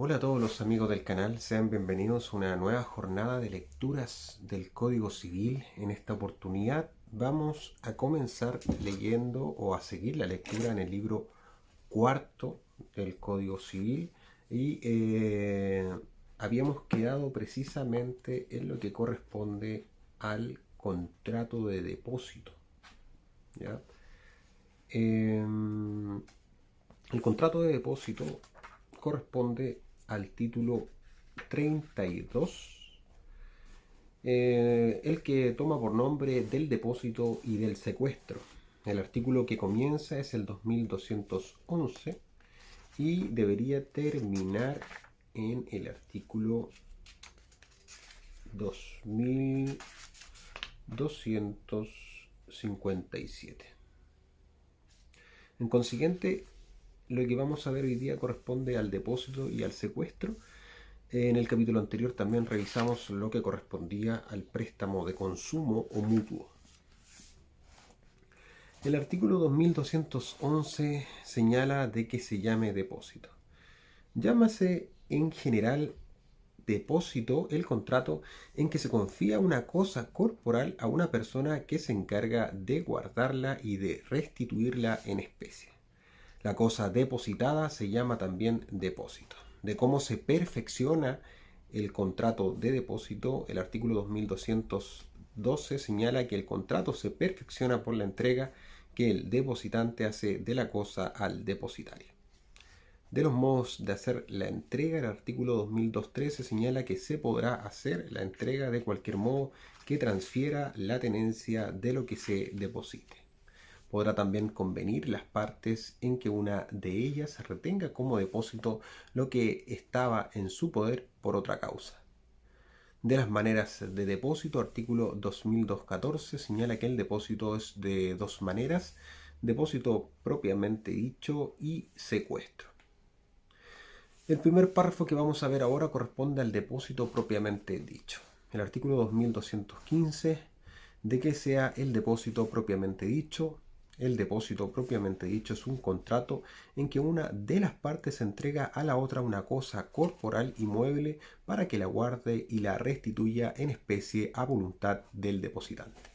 Hola a todos los amigos del canal, sean bienvenidos a una nueva jornada de lecturas del Código Civil. En esta oportunidad vamos a comenzar leyendo o a seguir la lectura en el libro cuarto del Código Civil y habíamos quedado precisamente en lo que corresponde al contrato de depósito, ¿ya? El contrato de depósito corresponde al título 32, el que toma por nombre del depósito y del secuestro. El artículo que comienza es el 2211 y debería terminar en el artículo 2257. En consiguiente, lo que vamos a ver hoy día corresponde al depósito y al secuestro. En el capítulo anterior también revisamos lo que correspondía al préstamo de consumo o mutuo. El artículo 2211 señala de que se llame depósito. Llámase en general depósito el contrato en que se confía una cosa corporal a una persona que se encarga de guardarla y de restituirla en especie. La cosa depositada se llama también depósito. De cómo se perfecciona el contrato de depósito, el artículo 2212 señala que el contrato se perfecciona por la entrega que el depositante hace de la cosa al depositario. De los modos de hacer la entrega, el artículo 2213 señala que se podrá hacer la entrega de cualquier modo que transfiera la tenencia de lo que se deposite. Podrá también convenir las partes en que una de ellas retenga como depósito lo que estaba en su poder por otra causa. De las maneras de depósito, artículo 2214 señala que el depósito es de dos maneras: depósito propiamente dicho y secuestro. El primer párrafo que vamos a ver ahora corresponde al depósito propiamente dicho. El artículo 2215 de que sea el depósito propiamente dicho. El depósito propiamente dicho es un contrato en que una de las partes entrega a la otra una cosa corporal y mueble para que la guarde y la restituya en especie a voluntad del depositante.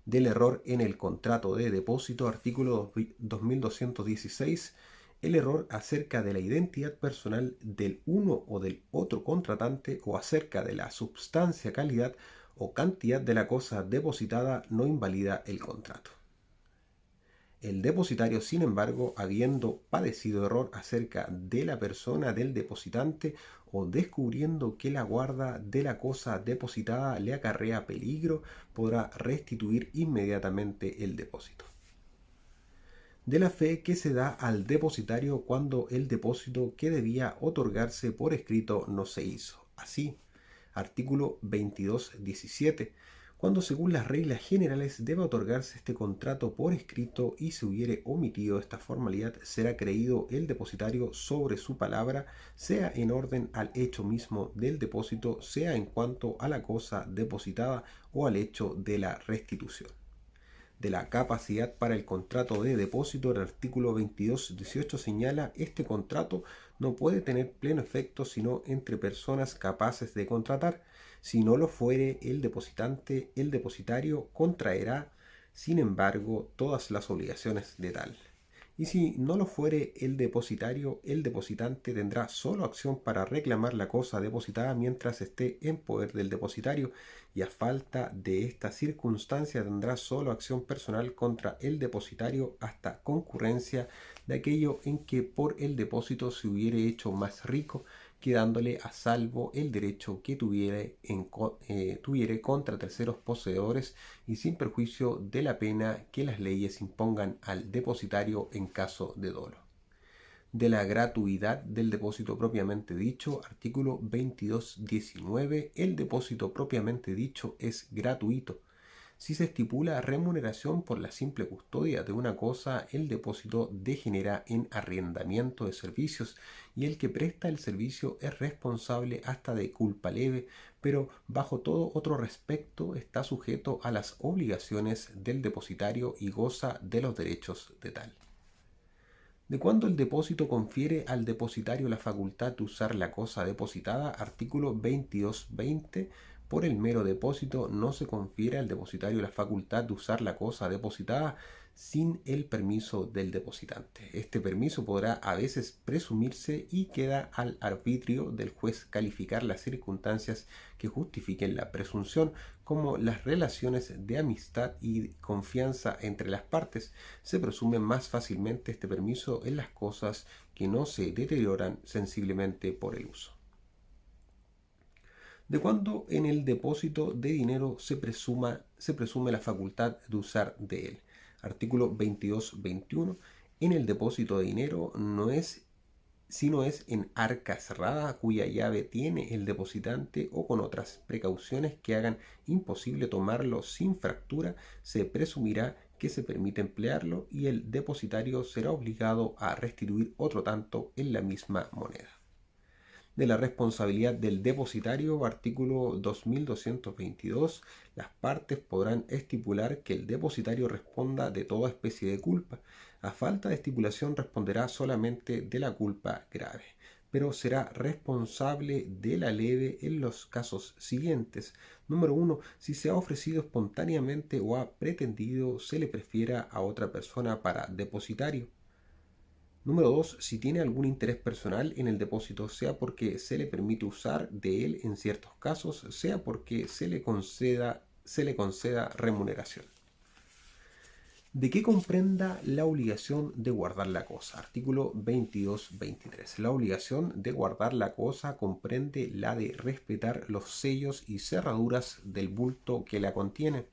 Del error en el contrato de depósito, artículo 2216, el error acerca de la identidad personal del uno o del otro contratante o acerca de la substancia, calidad o cantidad de la cosa depositada no invalida el contrato. El depositario, sin embargo, habiendo padecido error acerca de la persona del depositante o descubriendo que la guarda de la cosa depositada le acarrea peligro, podrá restituir inmediatamente el depósito. De la fe que se da al depositario cuando el depósito que debía otorgarse por escrito no se hizo. Así, artículo 2217. Cuando según las reglas generales deba otorgarse este contrato por escrito y se hubiere omitido esta formalidad, será creído el depositario sobre su palabra, sea en orden al hecho mismo del depósito, sea en cuanto a la cosa depositada o al hecho de la restitución. De la capacidad para el contrato de depósito, el artículo 2218 señala: este contrato no puede tener pleno efecto sino entre personas capaces de contratar. Si no lo fuere el depositante, el depositario contraerá, sin embargo, todas las obligaciones de tal. Y si no lo fuere el depositario, el depositante tendrá solo acción para reclamar la cosa depositada mientras esté en poder del depositario, y a falta de esta circunstancia tendrá solo acción personal contra el depositario hasta concurrencia de aquello en que por el depósito se hubiere hecho más rico, quedándole a salvo el derecho que tuviere contra terceros poseedores y sin perjuicio de la pena que las leyes impongan al depositario en caso de dolo. De la gratuidad del depósito propiamente dicho, artículo 2219, el depósito propiamente dicho es gratuito. Si se estipula remuneración por la simple custodia de una cosa, el depósito degenera en arrendamiento de servicios y el que presta el servicio es responsable hasta de culpa leve, pero bajo todo otro respecto está sujeto a las obligaciones del depositario y goza de los derechos de tal. De cuando el depósito confiere al depositario la facultad de usar la cosa depositada, artículo 2220. Por el mero depósito no se confiere al depositario la facultad de usar la cosa depositada sin el permiso del depositante. Este permiso podrá a veces presumirse y queda al arbitrio del juez calificar las circunstancias que justifiquen la presunción, como las relaciones de amistad y confianza entre las partes. Se presume más fácilmente este permiso en las cosas que no se deterioran sensiblemente por el uso. De cuando en el depósito de dinero se presume la facultad de usar de él. Artículo 2221. En el depósito de dinero si no es en arca cerrada cuya llave tiene el depositante o con otras precauciones que hagan imposible tomarlo sin fractura, se presumirá que se permite emplearlo y el depositario será obligado a restituir otro tanto en la misma moneda. De la responsabilidad del depositario, artículo 2222, las partes podrán estipular que el depositario responda de toda especie de culpa. A falta de estipulación responderá solamente de la culpa grave, pero será responsable de la leve en los casos siguientes. Número 1. Si se ha ofrecido espontáneamente o ha pretendido se le prefiera a otra persona para depositario. Número 2. Si tiene algún interés personal en el depósito, sea porque se le permite usar de él en ciertos casos, sea porque se le conceda remuneración. ¿De qué comprenda la obligación de guardar la cosa? Artículo 2223. La obligación de guardar la cosa comprende la de respetar los sellos y cerraduras del bulto que la contiene,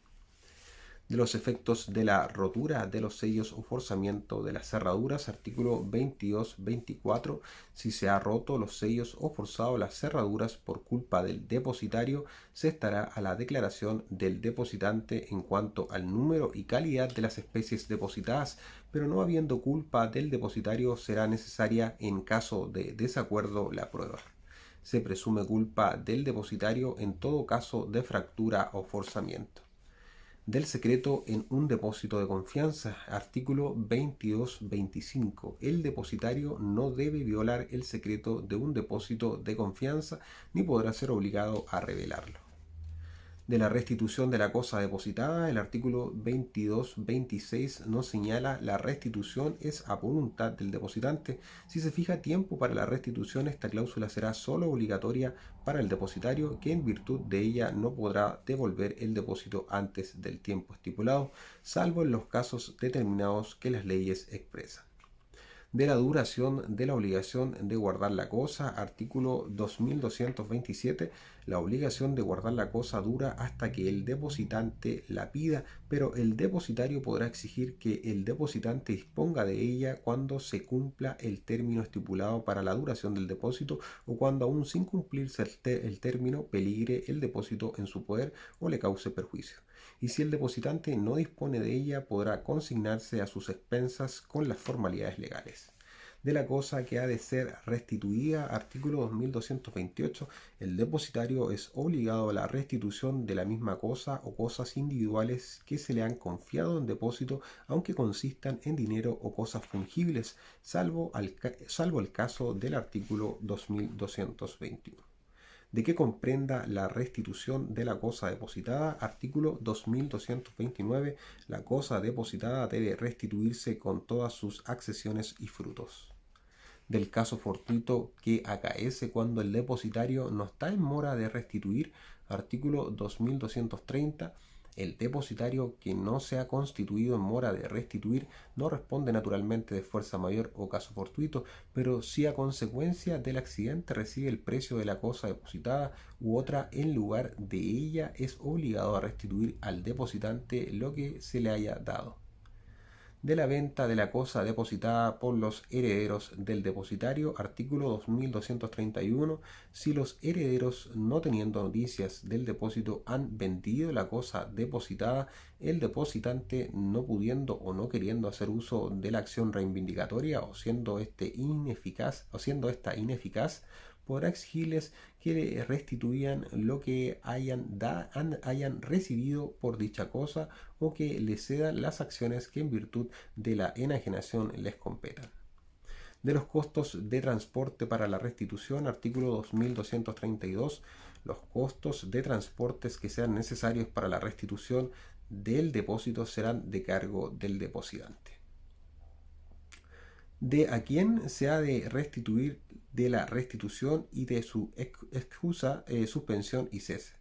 de los efectos de la rotura de los sellos o forzamiento de las cerraduras. Artículo 2224. Si se ha roto los sellos o forzado las cerraduras por culpa del depositario, se estará a la declaración del depositante en cuanto al número y calidad de las especies depositadas, pero no habiendo culpa del depositario será necesaria en caso de desacuerdo la prueba. Se presume culpa del depositario en todo caso de fractura o forzamiento. Del secreto en un depósito de confianza. Artículo 2225. El depositario no debe violar el secreto de un depósito de confianza ni podrá ser obligado a revelarlo. De la restitución de la cosa depositada, el artículo 2226 nos señala la restitución es a voluntad del depositante. Si se fija tiempo para la restitución, esta cláusula será solo obligatoria para el depositario, que en virtud de ella no podrá devolver el depósito antes del tiempo estipulado, salvo en los casos determinados que las leyes expresan. De la duración de la obligación de guardar la cosa. Artículo 2227. La obligación de guardar la cosa dura hasta que el depositante la pida, pero el depositario podrá exigir que el depositante disponga de ella cuando se cumpla el término estipulado para la duración del depósito o cuando, aún sin cumplirse el término, peligre el depósito en su poder o le cause perjuicio. Y si el depositante no dispone de ella, podrá consignarse a sus expensas con las formalidades legales. De la cosa que ha de ser restituida. Artículo 2228. El depositario es obligado a la restitución de la misma cosa o cosas individuales que se le han confiado en depósito, aunque consistan en dinero o cosas fungibles, salvo el caso del artículo 2221. De que comprenda la restitución de la cosa depositada. Artículo 2229. La cosa depositada debe restituirse con todas sus accesiones y frutos. Del caso fortuito que acaece cuando el depositario no está en mora de restituir. Artículo 2230. El depositario que no se ha constituido en mora de restituir no responde naturalmente de fuerza mayor o caso fortuito, pero si a consecuencia del accidente recibe el precio de la cosa depositada u otra en lugar de ella, es obligado a restituir al depositante lo que se le haya dado. De la venta de la cosa depositada por los herederos del depositario. Artículo 2231. Si los herederos, no teniendo noticias del depósito, han vendido la cosa depositada, el depositante, no pudiendo o no queriendo hacer uso de la acción reivindicatoria o siendo esta ineficaz, podrá exigirles que le restituyan lo que hayan recibido por dicha cosa o que le cedan las acciones que en virtud de la enajenación les competan. De los costos de transporte para la restitución, artículo 2232, los costos de transportes que sean necesarios para la restitución del depósito serán de cargo del depositante. De a quién se ha de restituir de la restitución y de su excusa, suspensión y cese.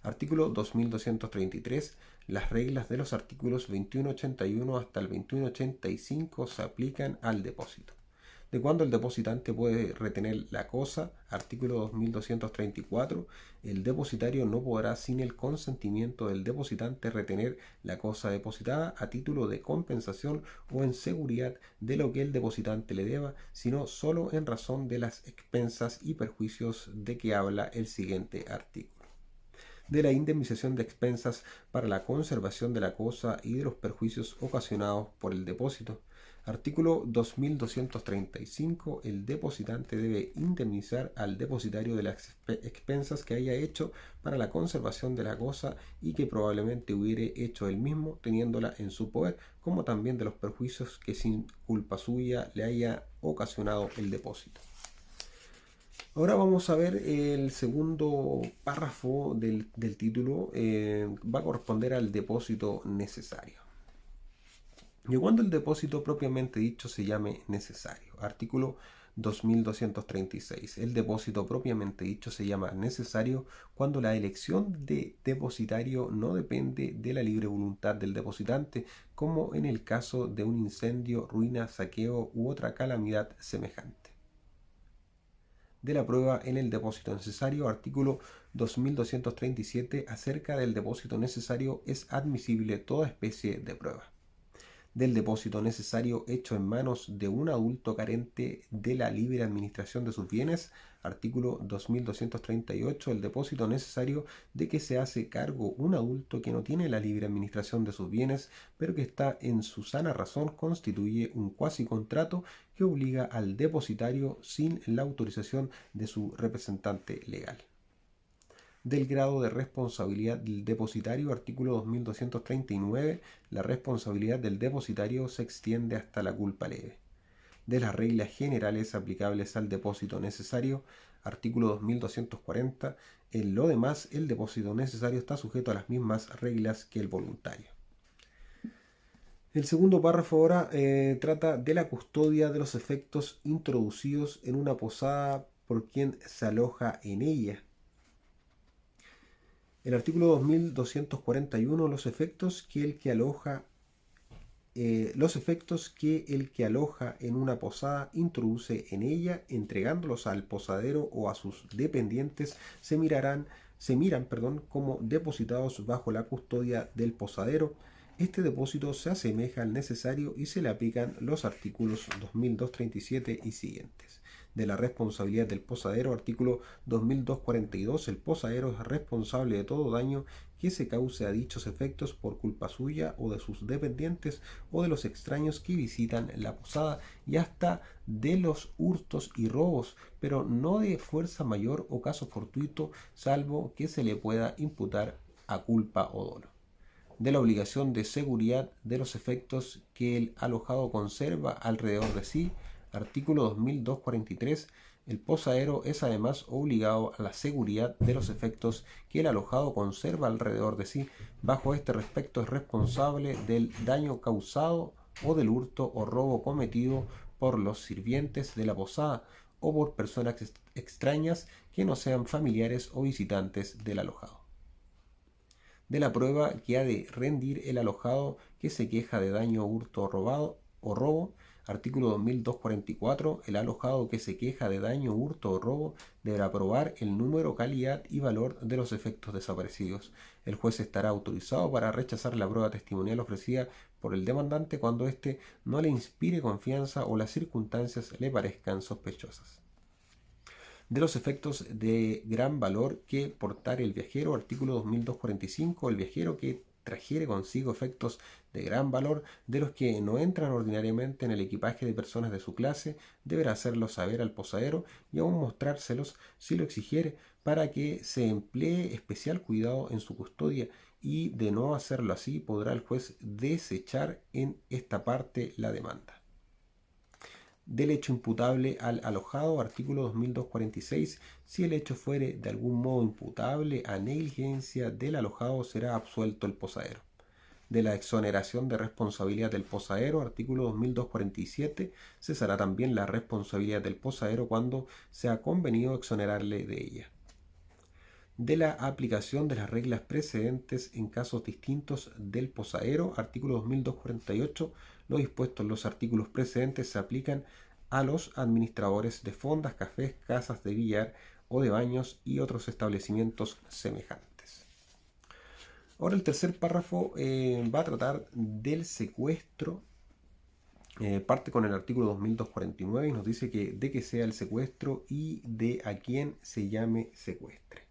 Artículo 2233. Las reglas de los artículos 2181 hasta el 2185 se aplican al depósito. De cuándo el depositante puede retener la cosa, artículo 2234, el depositario no podrá sin el consentimiento del depositante retener la cosa depositada a título de compensación o en seguridad de lo que el depositante le deba, sino solo en razón de las expensas y perjuicios de que habla el siguiente artículo. De la indemnización de expensas para la conservación de la cosa y de los perjuicios ocasionados por el depósito. Artículo 2235. El depositante debe indemnizar al depositario de las expensas que haya hecho para la conservación de la cosa y que probablemente hubiere hecho él mismo teniéndola en su poder, como también de los perjuicios que sin culpa suya le haya ocasionado el depósito. Ahora vamos a ver el segundo párrafo del título. Va a corresponder al depósito necesario. Y cuando el depósito propiamente dicho se llame necesario. Artículo 2236. El depósito propiamente dicho se llama necesario cuando la elección de depositario no depende de la libre voluntad del depositante, como en el caso de un incendio, ruina, saqueo u otra calamidad semejante. De la prueba en el depósito necesario, artículo 2237. Acerca del depósito necesario es admisible toda especie de prueba. Del depósito necesario hecho en manos de un adulto carente de la libre administración de sus bienes, artículo 2238. El depósito necesario de que se hace cargo un adulto que no tiene la libre administración de sus bienes, pero que está en su sana razón, constituye un cuasi contrato que obliga al depositario sin la autorización de su representante legal. Del grado de responsabilidad del depositario, artículo 2239, la responsabilidad del depositario se extiende hasta la culpa leve. De las reglas generales aplicables al depósito necesario, artículo 2240, en lo demás el depósito necesario está sujeto a las mismas reglas que el voluntario. El segundo párrafo ahora trata de la custodia de los efectos introducidos en una posada por quien se aloja en ella. El artículo 2241, los efectos que el que aloja en una posada introduce en ella, entregándolos al posadero o a sus dependientes, se miran como depositados bajo la custodia del posadero. Este depósito se asemeja al necesario y se le aplican los artículos 2237 y siguientes. De la responsabilidad del posadero, artículo 2242. El posadero es responsable de todo daño que se cause a dichos efectos por culpa suya o de sus dependientes o de los extraños que visitan la posada, y hasta de los hurtos y robos, pero no de fuerza mayor o caso fortuito, salvo que se le pueda imputar a culpa o dolo. De la obligación de seguridad de los efectos que el alojado conserva alrededor de sí, artículo 2243. El posadero es además obligado a la seguridad de los efectos que el alojado conserva alrededor de sí. Bajo este respecto es responsable del daño causado o del hurto o robo cometido por los sirvientes de la posada o por personas extrañas que no sean familiares o visitantes del alojado. De la prueba que ha de rendir el alojado que se queja de daño, hurto o robo, artículo 2244. El alojado que se queja de daño, hurto o robo deberá probar el número, calidad y valor de los efectos desaparecidos. El juez estará autorizado para rechazar la prueba testimonial ofrecida por el demandante cuando éste no le inspire confianza o las circunstancias le parezcan sospechosas. De los efectos de gran valor que portare el viajero, artículo 2245. El viajero que trajere consigo efectos de gran valor de los que no entran ordinariamente en el equipaje de personas de su clase, deberá hacerlo saber al posadero y aún mostrárselos si lo exigiere, para que se emplee especial cuidado en su custodia, y de no hacerlo así podrá el juez desechar en esta parte la demanda. del hecho imputable al alojado, artículo 2246. Si el hecho fuere de algún modo imputable a negligencia del alojado, será absuelto el posadero. De la exoneración de responsabilidad del posadero, artículo 2247, cesará también la responsabilidad del posadero cuando sea convenido exonerarle de ella. De la aplicación de las reglas precedentes en casos distintos del posadero, artículo 2248, lo dispuesto en los artículos precedentes se aplican a los administradores de fondas, cafés, casas de billar o de baños y otros establecimientos semejantes. Ahora el tercer párrafo va a tratar del secuestro. Parte con el artículo 2249 y nos dice que de que sea el secuestro y de a quién se llame secuestre.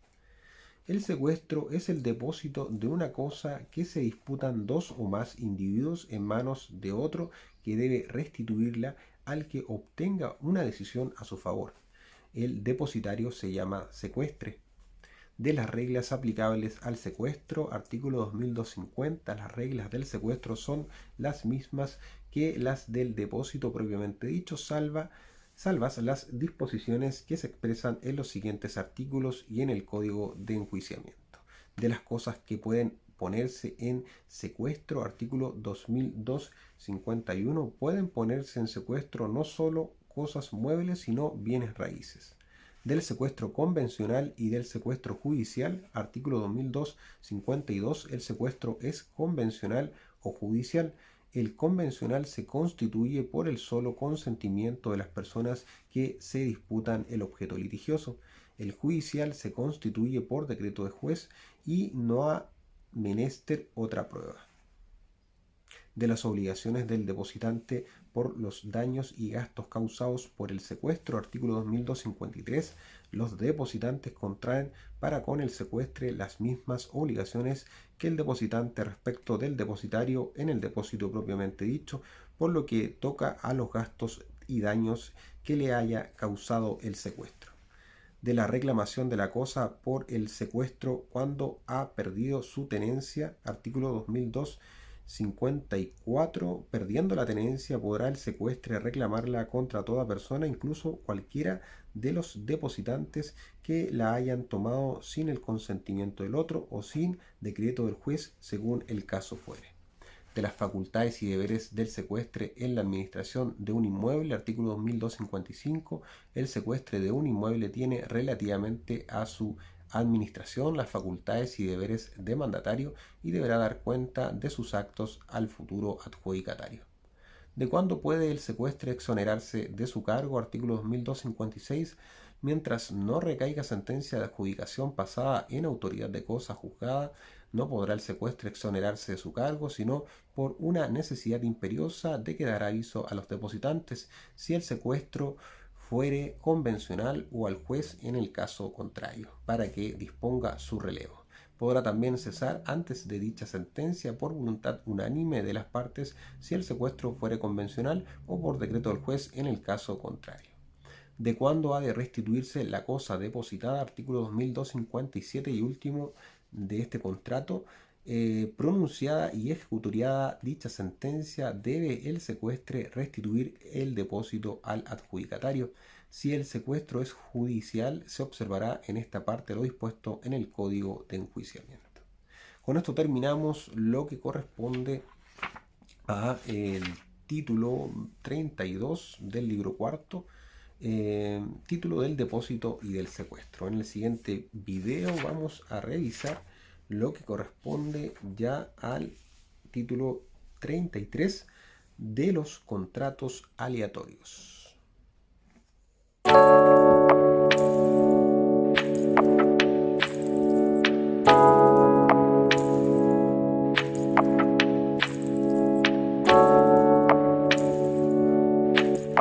El secuestro es el depósito de una cosa que se disputan dos o más individuos en manos de otro que debe restituirla al que obtenga una decisión a su favor. El depositario se llama secuestre. De las reglas aplicables al secuestro, artículo 2250, las reglas del secuestro son las mismas que las del depósito propiamente dicho, salvas las disposiciones que se expresan en los siguientes artículos y en el Código de Enjuiciamiento. De las cosas que pueden ponerse en secuestro, artículo 2251, pueden ponerse en secuestro no solo cosas muebles, sino bienes raíces. Del secuestro convencional y del secuestro judicial, artículo 2252, el secuestro es convencional o judicial. El convencional se constituye por el solo consentimiento de las personas que se disputan el objeto litigioso. El judicial se constituye por decreto de juez y no ha menester otra prueba. De las obligaciones del depositante por los daños y gastos causados por el secuestro, artículo 2253, los depositantes contraen para con el secuestre las mismas obligaciones que el depositante respecto del depositario en el depósito propiamente dicho, por lo que toca a los gastos y daños que le haya causado el secuestro. De la reclamación de la cosa por el secuestro cuando ha perdido su tenencia, artículo 2254, perdiendo la tenencia podrá el secuestre reclamarla contra toda persona, incluso cualquiera de los depositantes que la hayan tomado sin el consentimiento del otro o sin decreto del juez, según el caso fuere. De las facultades y deberes del secuestre en la administración de un inmueble, artículo 2255, el secuestre de un inmueble tiene relativamente a su administración las facultades y deberes de mandatario y deberá dar cuenta de sus actos al futuro adjudicatario. ¿De cuándo puede el secuestre exonerarse de su cargo? Artículo 2256. Mientras no recaiga sentencia de adjudicación pasada en autoridad de cosa juzgada, no podrá el secuestre exonerarse de su cargo, sino por una necesidad imperiosa de que dará aviso a los depositantes si el secuestro fuere convencional o al juez en el caso contrario, para que disponga su relevo. Podrá también cesar antes de dicha sentencia por voluntad unánime de las partes si el secuestro fuere convencional o por decreto del juez en el caso contrario. ¿De cuándo ha de restituirse la cosa depositada? Artículo 2257 y último de este contrato. Pronunciada y ejecutoriada dicha sentencia, debe el secuestre restituir el depósito al adjudicatario. Si el secuestro es judicial, se observará en esta parte lo dispuesto en el Código de Enjuiciamiento. Con esto terminamos lo que corresponde a el título 32 del libro cuarto, título del depósito y del secuestro. En el siguiente video vamos a revisar lo que corresponde ya al título 33 de los contratos aleatorios.